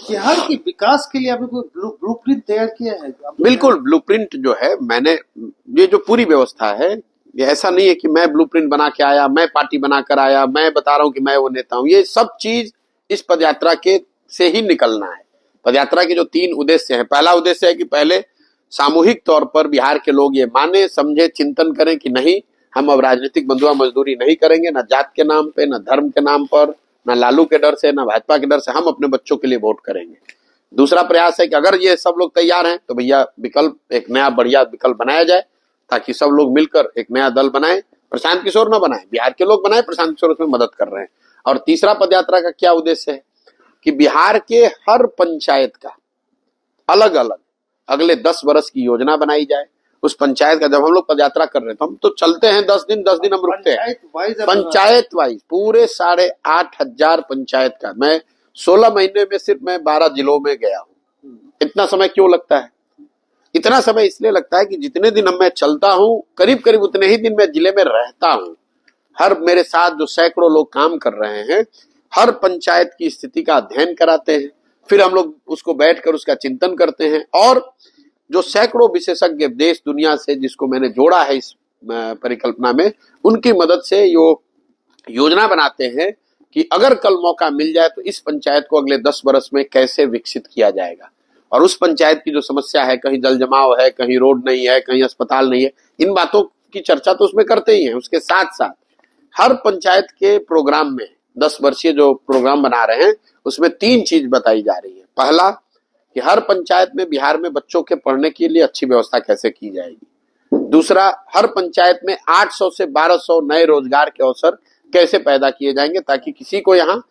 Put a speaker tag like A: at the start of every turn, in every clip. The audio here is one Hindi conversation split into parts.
A: बिहार के विकास के लिए आपने कोई ब्लूप्रिंट तैयार किया है?
B: बिल्कुल, ब्लूप्रिंट जो है मैंने, ये जो पूरी व्यवस्था है, ये ऐसा नहीं है कि मैं ब्लूप्रिंट बना के आया, मैं पार्टी बना कर आया, मैं बता रहा हूं कि मैं वो नेता हूं। ये सब चीज इस पदयात्रा के से ही निकलना है। पदयात्रा के जो 3 उद्देश्य हैं, पहला उद्देश्य है कि पहले सामूहिक तौर पर बिहार के लोग ये माने, समझे, चिंतन करें कि नहीं, हम अब राजनीतिक बंधुआ मजदूरी नहीं करेंगे, ना जात के नाम पे, ना धर्म के नाम पर, ना लालू के डर से, ना भाजपा के डर से, हम अपने बच्चों के लिए वोट करेंगे। दूसरा प्रयास है कि अगर ये सब लोग तैयार हैं तो भैया विकल्प, एक नया बढ़िया विकल्प बनाया जाए, ताकि सब लोग मिलकर एक नया दल बनाए। प्रशांत किशोर न बनाए, बिहार के लोग बनाए, प्रशांत किशोर उसमें मदद कर रहे हैं। और तीसरा पदयात्रा का क्या उद्देश्य है कि बिहार के हर पंचायत का अलग अलग अगले 10 वर्ष की योजना बनाई जाए। उस पंचायत का, जब हम लोग पदयात्रा कर रहे हैं तो हम तो चलते हैं 10 दिन हम रुकते हैं, पंचायत वाइज पूरे 8,500 पंचायत का। मैं 16 महीने में सिर्फ मैं 12 जिलों में गया हूं। इतना समय क्यों लगता है? इतना समय इसलिए लगता है कि जितने दिन मैं चलता हूं, करीब करीब उतने ही दिन मैं जिले में रहता हूं। हर मेरे साथ जो सैकड़ों लोग काम कर रहे हैं, हर पंचायत की स्थिति का अध्ययन कराते हैं, फिर हम लोग उसको बैठकर उसका चिंतन करते हैं। और जो सैकड़ों विशेषज्ञ देश दुनिया से जिसको मैंने जोड़ा है इस परिकल्पना में, उनकी मदद से योजना बनाते हैं कि अगर कल मौका मिल जाए तो इस पंचायत को अगले 10 वर्ष में कैसे विकसित किया जाएगा। और उस पंचायत की जो समस्या है, कहीं जल जमाव है, कहीं रोड नहीं है, कहीं अस्पताल नहीं है, इन बातों की चर्चा तो उसमें करते ही हैं। उसके साथ साथ हर पंचायत के प्रोग्राम में 10 वर्षीय जो प्रोग्राम बना रहे हैं, उसमें 3 चीज बताई जा रही है। पहला कि हर पंचायत में बिहार में बच्चों के पढ़ने के लिए अच्छी व्यवस्था कैसे की जाएगी। दूसरा, हर पंचायत में 800 से 1200 नए रोजगार के अवसर कैसे पैदा किए जाएंगे, ताकि किसी को यहाँ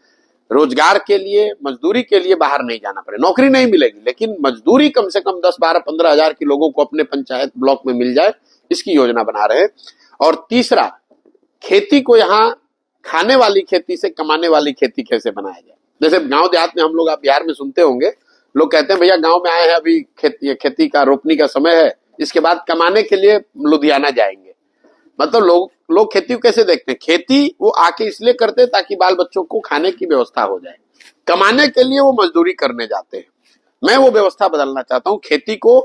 B: रोजगार के लिए, मजदूरी के लिए बाहर नहीं जाना पड़े। नौकरी नहीं मिलेगी, लेकिन मजदूरी कम से कम 10, 12, 15 हजार के लोगों को अपने पंचायत ब्लॉक में मिल जाए, इसकी योजना बना रहे हैं। और तीसरा, खेती को यहाँ खाने वाली खेती से कमाने वाली खेती कैसे बनाया जाए। जैसे गांव देहात में हम लोग, आप बिहार में सुनते होंगे, लोग कहते हैं भैया गांव में आए हैं, अभी खेती का रोपनी का समय है, इसके बाद कमाने के लिए लुधियाना जाएंगे। मतलब लोग खेती को कैसे देखते हैं? खेती वो आके इसलिए करते हैं ताकि बाल बच्चों को खाने की व्यवस्था हो जाए। कमाने के लिए वो मजदूरी करने जाते हैं। मैं वो व्यवस्था बदलना चाहता हूँ। खेती को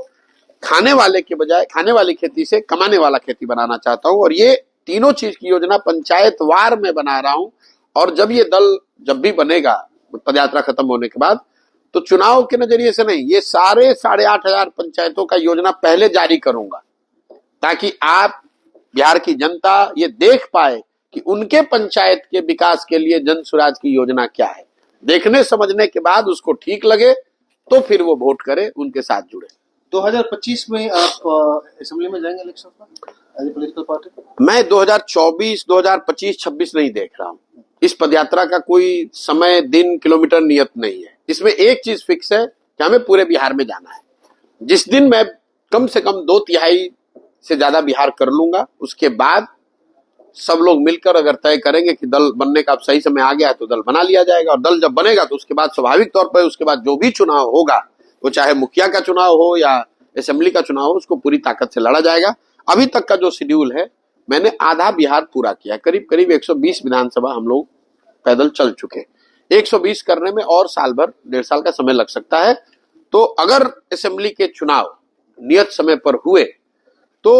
B: खाने वाले के बजाय, खाने वाली खेती से कमाने वाला खेती बनाना चाहता हूँ। और ये तीनों चीज की योजना पंचायत वार में बना रहा हूँ। और जब ये दल जब भी बनेगा पदयात्रा खत्म होने के बाद, तो चुनाव के नजरिए से नहीं, ये सारे 8,500 पंचायतों का योजना पहले जारी करूंगा, ताकि आप बिहार की जनता ये देख पाए कि उनके पंचायत के विकास के लिए जन स्वराज की योजना क्या है। देखने समझने के बाद उसको ठीक लगे तो फिर वो वोट करे, उनके साथ जुड़े।
A: 2025 में आप असेंबली में जाएंगे इलेक्शन में एज ए पॉलिटिकल पार्टी?
B: मैं 2024, 2025, 26 नहीं देख रहा हूँ। इस पदयात्रा का कोई समय, दिन, किलोमीटर नियत नहीं है। इसमें एक चीज फिक्स है कि हमें पूरे बिहार में जाना है। जिस दिन मैं कम से कम 2/3 से ज्यादा बिहार कर लूंगा, उसके बाद सब लोग मिलकर अगर तय करेंगे कि दल बनने का अब सही समय आ गया है, तो दल बना लिया जाएगा। और दल जब बनेगा तो उसके बाद स्वाभाविक तौर पर उसके बाद जो भी चुनाव होगा, वो चाहे मुखिया का चुनाव हो या असेंबली का चुनाव हो, उसको पूरी ताकत से लड़ा जाएगा। अभी तक का जो शेड्यूल है, मैंने आधा बिहार पूरा किया। करीब करीब 120 विधानसभा हम लोग पैदल चल चुके। 120 करने में और साल भर, 1.5 साल का समय लग सकता है। तो अगर असेंबली के चुनाव नियत समय पर हुए तो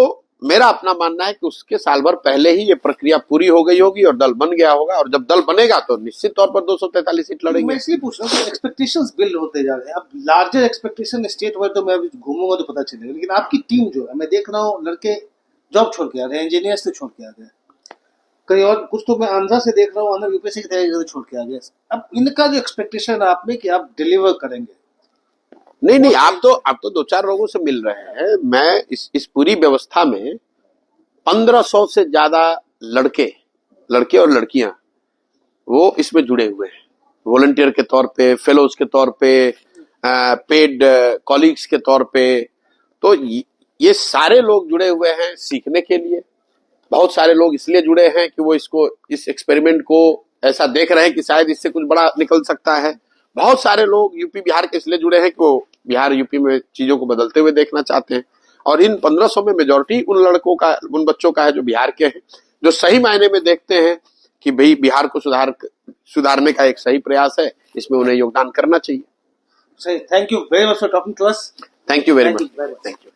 B: मेरा अपना मानना है कि उसके साल भर पहले ही ये प्रक्रिया पूरी हो गई होगी और दल बन गया होगा। और जब दल बनेगा तो निश्चित तौर पर 243 सीट लड़ेंगे।
A: मैं इसलिए पूछ रहा हूँ कि एक्सपेक्टेशंस बिल्ड होते जा रहे हैं। अब लार्जर एक्सपेक्टेशन स्टेट वाइड तो मैं अभी घूमूंगा तो पता चलेगा, लेकिन आपकी टीम जो है, मैं देख रहा हूँ लड़के जॉब छोड़ के आ रहे हैं, इंजीनियर से छोड़ के आ गए, कहीं और कुछ तो मैं आंध्रा से देख रहा हूँ, आंध्रा यूपीएससी की तैयारी छोड़ के आ गए। अब इनका जो एक्सपेक्टेशन है आप में कि आप डिलीवर करेंगे।
B: नहीं, आप तो 2-4 लोगों से मिल रहे हैं। मैं इस पूरी व्यवस्था में 1500 से ज्यादा लड़के और लड़कियां वो इसमें जुड़े हुए हैं, वॉलंटियर के तौर पे, फेलोज के तौर पे, पेड कॉलीग्स के तौर पे। तो ये सारे लोग जुड़े हुए हैं सीखने के लिए। बहुत सारे लोग इसलिए जुड़े हैं कि वो इस एक्सपेरिमेंट को ऐसा देख रहे हैं कि शायद इससे कुछ बड़ा निकल सकता है। बहुत सारे लोग यूपी बिहार के इसलिए जुड़े हैं कि वो बिहार यूपी में चीजों को बदलते हुए देखना चाहते हैं। और इन 1500 में मेजोरिटी उन लड़कों का, उन बच्चों का है जो बिहार के हैं, जो सही मायने में देखते हैं कि भाई बिहार को सुधारने का एक सही प्रयास है, इसमें उन्हें योगदान करना चाहिए।
A: सही, thank you very much for talking to us.
B: Thank you very
A: Thank you
B: much.
A: very much.
B: Thank you.